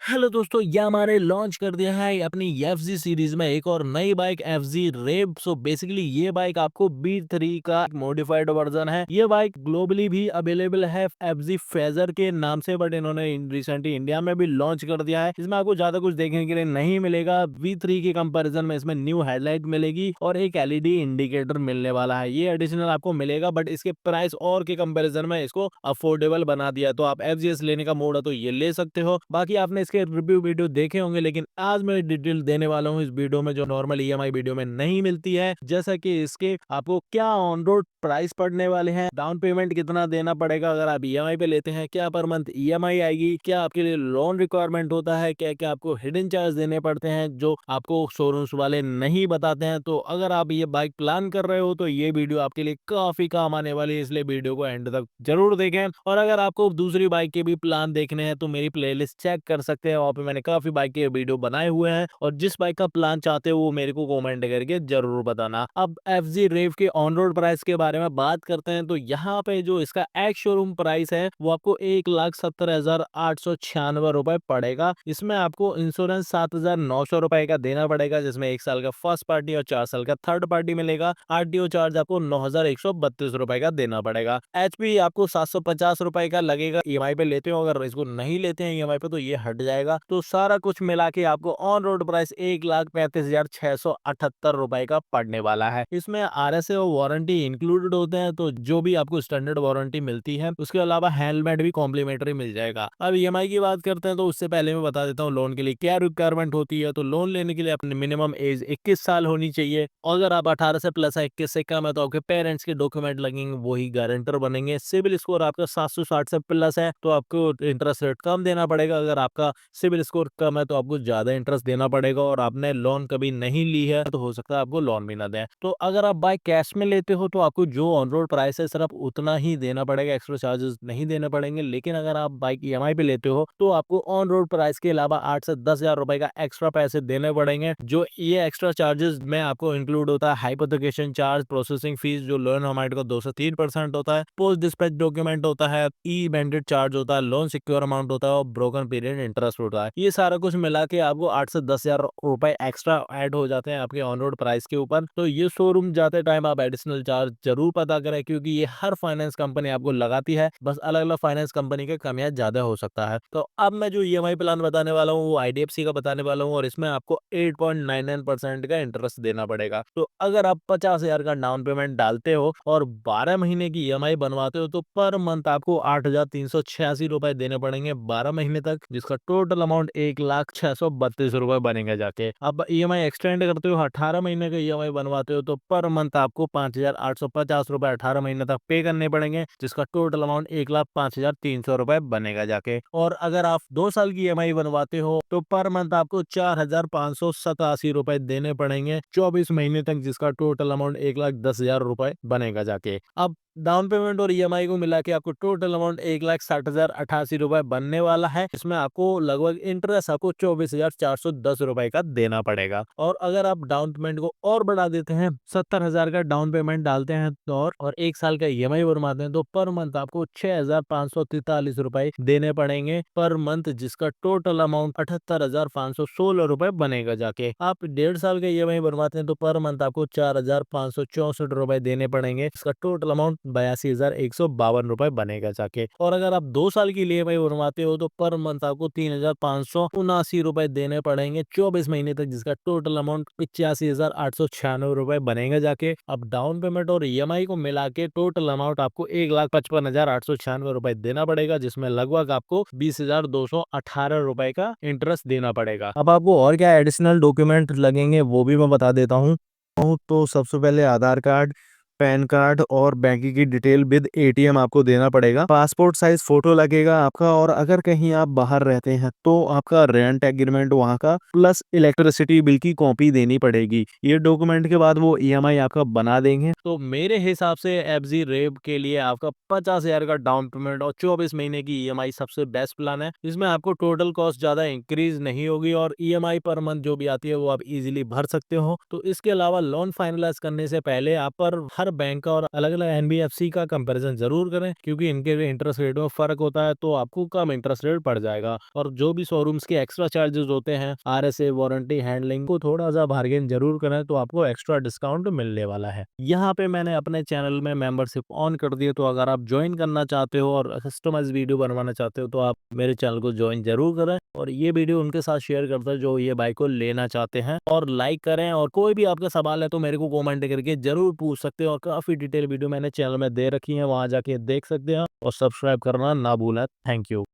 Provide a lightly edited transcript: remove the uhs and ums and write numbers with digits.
Hello दोस्तों, Yamaha launch कर दिया है अपनी एफजी सीरीज में एक और नई बाइक एफजी रेव। सो बेसिकली ये बाइक आपको बी3 का मॉडिफाइड वर्जन है। ये बाइक ग्लोबली भी अवेलेबल है एफजी फेजर के नाम से, बट इन्होंने रिसेंटली इंडिया में भी लॉन्च कर दिया है। इसमें आपको ज्यादा कुछ देखने के लिए नहीं मिलेगा। V3 के कंपैरिजन में इसमें न्यू हेडलाइट मिलेगी और एक एलईडी इंडिकेटर मिलने वाला है। ये एडिशनल आपको मिलेगा, बट इसके प्राइस और के कंपैरिजन में इसको अफोर्डेबल बना दिया। तो आप एफजीएस लेने का मूड है तो ये ले सकते हो। बाकी आपने इसके रिव्यू वीडियो देखे होंगे, लेकिन आज मैं डिटेल देने वाला हूँ इस वीडियो में जो नॉर्मल ईएमआई वीडियो में नहीं मिलती है। जैसा कि इसके आपको क्या ऑन रोड प्राइस पड़ने वाले हैं, डाउन पेमेंट कितना देना पड़ेगा अगर आप ईएमआई पे लेते हैं, क्या पर मंथ ईएमआई आएगी, क्या आपके लिए लोन रिक्वायरमेंट होता है, क्या क्या आपको हिडन चार्ज देने पड़ते हैं जो आपको शोरूम्स वाले नहीं बताते हैं। तो अगर आप ये बाइक प्लान कर रहे हो तो ये वीडियो आपके लिए काफी काम आने वाली है, इसलिए वीडियो को एंड तक जरूर देखें। और अगर आपको दूसरी बाइक के भी प्लान देखने हैं तो मेरी प्लेलिस्ट चेक कर सकते हैं, वहाँ पे मैंने काफी बाइक के वीडियो बनाए हुए हैं। और जिस बाइक का प्लान चाहते हो वो मेरे को कमेंट करके जरूर बताना। अब एफजी रेव के ऑन रोड प्राइस के बारे में बात करते हैं तो यहाँ पे जो इसका एक्स शोरूम प्राइस है वो आपको 1,70,896 रुपए पड़ेगा। इसमें आपको इंश्योरेंस 7,900 रुपए का देना पड़ेगा, जिसमें 1 साल का फर्स्ट पार्टी और 4 साल का थर्ड पार्टी मिलेगा। आरटीओ चार्ज आपको 9,132 रुपए का देना पड़ेगा। एचपी आपको 750 रुपए का लगेगा ईएमआई पे लेते हो। अगर इसको नहीं लेते हैं ईएमआई पे तो ये हट जाएगा। तो सारा कुछ मिला के आपको ऑन रोड प्राइस 1,35,678 रुपए का पड़ने वाला है। इसमें आरएसए और वारंटी इंक्लूडेड होते हैं, तो जो भी आपको स्टैंडर्ड वारंटी मिलती है उसके अलावा हेलमेट भी कॉम्प्लीमेंट्री मिल जाएगा। अब ईएमआई की बात करते हैं तो उससे पहले मैं बता देता हूँ लोन के लिए क्या रिक्वायरमेंट होती है। तो लोन लेने के लिए अपनी मिनिमम एज 21 साल होनी चाहिए। अगर आप 18 से प्लस है, 21 से कम है, तो आपके पेरेंट्स के डॉक्यूमेंट लगेंगे, वही गारंटर बनेंगे। सिविल स्कोर आपका 760 से प्लस है तो आपको इंटरेस्ट रेट कम देना पड़ेगा। अगर आपका सिविल स्कोर कम है तो आपको ज्यादा इंटरेस्ट देना पड़ेगा। और आपने लोन कभी नहीं ली है तो हो सकता है आपको लोन भी ना दें। तो अगर आप बाइक कैश में लेते हो तो आपको जो ऑन रोड प्राइस है सिर्फ उतना ही देना पड़ेगा, एक्स्ट्रा चार्जेस नहीं देने पड़ेंगे। लेकिन अगर आप बाइक ईएमआई पे लेते हो तो आपको ऑन रोड प्राइस के अलावा 8 से 10 हजार रुपए का एक्स्ट्रा पैसे देने पड़ेंगे। जो ये एक्स्ट्रा चार्जेस में आपको इंक्लूड होता है हाइपोथिकेशन चार्ज, प्रोसेसिंग फीस जो लोन अमाउंट का 2 से 3% होता है, पोस्ट डिस्पैच डॉक्यूमेंट होता है, ई बैंडेड चार्ज होता है, लोन सिक्योर अमाउंट होता है और ब्रोकन पीरियड इंटरेस्ट होता है। ये सारा कुछ मिला के आपको 8 से 10 हजार रुपए एक्स्ट्रा ऐड हो जाते हैं आपके ऑन रोड प्राइस के ऊपर। तो ये शोरूम जाते टाइम आप एडिशनल चार्ज जरूर पता करें, क्योंकि ये हर फाइनेंस कंपनी आपको लगाती है, बस अलग अलग फाइनेंस कंपनी के कमियां ज्यादा हो सकता है। तो अब मैं जो ईएमआई प्लान बताने वाला हूँ वो आईडीएफसी का बताने वाला हूँ, और इसमें आपको 8.99% का इंटरेस्ट देना पड़ेगा। तो अगर आप 50 हजार का डाउन पेमेंट डालते हो और 12 महीने की ईएमआई बनवाते हो तो पर मंथ आपको 8,386 रुपए देने पड़ेंगे 12 महीने तक, जिसका टोटल अमाउंट 1,0632 रुपए बनेगा जाके। अब ईएमआई एक्सटेंड करते हो, 18 महीने का ईएमआई बनवाते हो तो पर मंथ आपको 5,850 रुपए 18 महीने तक पे करने पड़ेंगे, जिसका टोटल अमाउंट 1,05,300 रुपए बनेगा जाके। और अगर आप 2 साल की ईएमआई बनवाते हो तो पर मंथ आपको 4,587 रुपए देने पड़ेंगे 24 महीने तक, जिसका टोटल अमाउंट 1,10,000 रुपए बनेगा जाके। अब डाउन पेमेंट और ईएमआई को मिला के आपको टोटल अमाउंट 1,60,088 बनने वाला है। इसमें आपको लगभग इंटरेस्ट आपको 24,410 रुपए का देना पड़ेगा। और अगर आप डाउन पेमेंट को और बढ़ा देते हैं, 70 हजार का डाउन पेमेंट डालते हैं तो और 1 साल का ईएमआई बनवाते हैं तो पर मंथ आपको 6,543 रुपए देने पड़ेंगे पर मंथ, जिसका टोटल अमाउंट 78,516 रुपए बनेगा जाके। आप 1.5 साल का ईएमआई बनवाते हैं तो पर मंथ आपको 4,564 रुपए देने पड़ेंगे, इसका टोटल अमाउंट 82,152 रुपए बनेगा जाके। और अगर आप 2 साल की ईएमआई बनवाते हो तो पर मंथ आपको 3,579 रुपए देने पड़ेंगे 24 महीने तक, जिसका टोटल अमाउंट 85,896 रुपए बनेगा जाके। अब डाउन पेमेंट और ईएमआई को मिला के टोटल अमाउंट आपको 1,55,896 रुपए देना पड़ेगा, जिसमें लगभग आपको 20,218 रुपए का इंटरेस्ट देना पड़ेगा। अब आपको और क्या एडिशनल डॉक्यूमेंट लगेंगे वो भी मैं बता देता हूँ। तो सबसे पहले आधार कार्ड, पैन कार्ड और बैंक की डिटेल विद एटीएम आपको देना पड़ेगा। पासपोर्ट साइज फोटो लगेगा आपका, और अगर कहीं आप बाहर रहते हैं तो आपका रेंट एग्रीमेंट वहाँ का प्लस इलेक्ट्रिसिटी बिल की कॉपी देनी पड़ेगी। ये डॉक्यूमेंट के बाद वो ईएमआई आपका बना देंगे। तो मेरे हिसाब से एफजी रेव के लिए आपका 50 हजार का डाउन पेमेंट और 24 महीने की ईएमआई सबसे बेस्ट प्लान है, जिसमें आपको टोटल कॉस्ट ज्यादा इंक्रीज नहीं होगी और ईएमआई पर मंथ जो भी आती है वो आप इजीली भर सकते हो। तो इसके अलावा लोन फाइनलाइज करने से पहले आप पर हर बैंक का और अलग-अलग एनबीएफसी का कंपैरिजन ज़रूर करें, क्योंकि इनके इंटरेस्ट रेट में फ़र्क होता है, तो आपको कम इंटरेस्ट रेट पड़ जाएगा। और जो भी शोरूम्स के एक्स्ट्रा चार्जेज़ होते हैं, आरएसए, वारंटी, हैंडलिंग को थोड़ा-सा बार्गेन ज़रूर करें, तो आपको एक्स्ट्रा डिस्काउंट मिलने वाला है। यहाँ पे मैंने अपने चैनल में मेंबरशिप ऑन कर दी है, तो अगर आप जॉइन करना चाहते हो और कस्टमाइज़ वीडियो बनवाना चाहते हो, तो आप मेरे चैनल को जॉइन ज़रूर करें और ये वीडियो उनके साथ शेयर कर दें जो ये बाइक को लेना चाहते हैं, और लाइक करें। और कोई भी आपका सवाल है तो मेरे को कमेंट करके ज़रूर पूछ सकते हो, और काफ़ी डिटेल वीडियो मैंने चैनल में दे रखी है, वहाँ जाके देख सकते हैं और सब्सक्राइब करना ना भूलें। Thank you.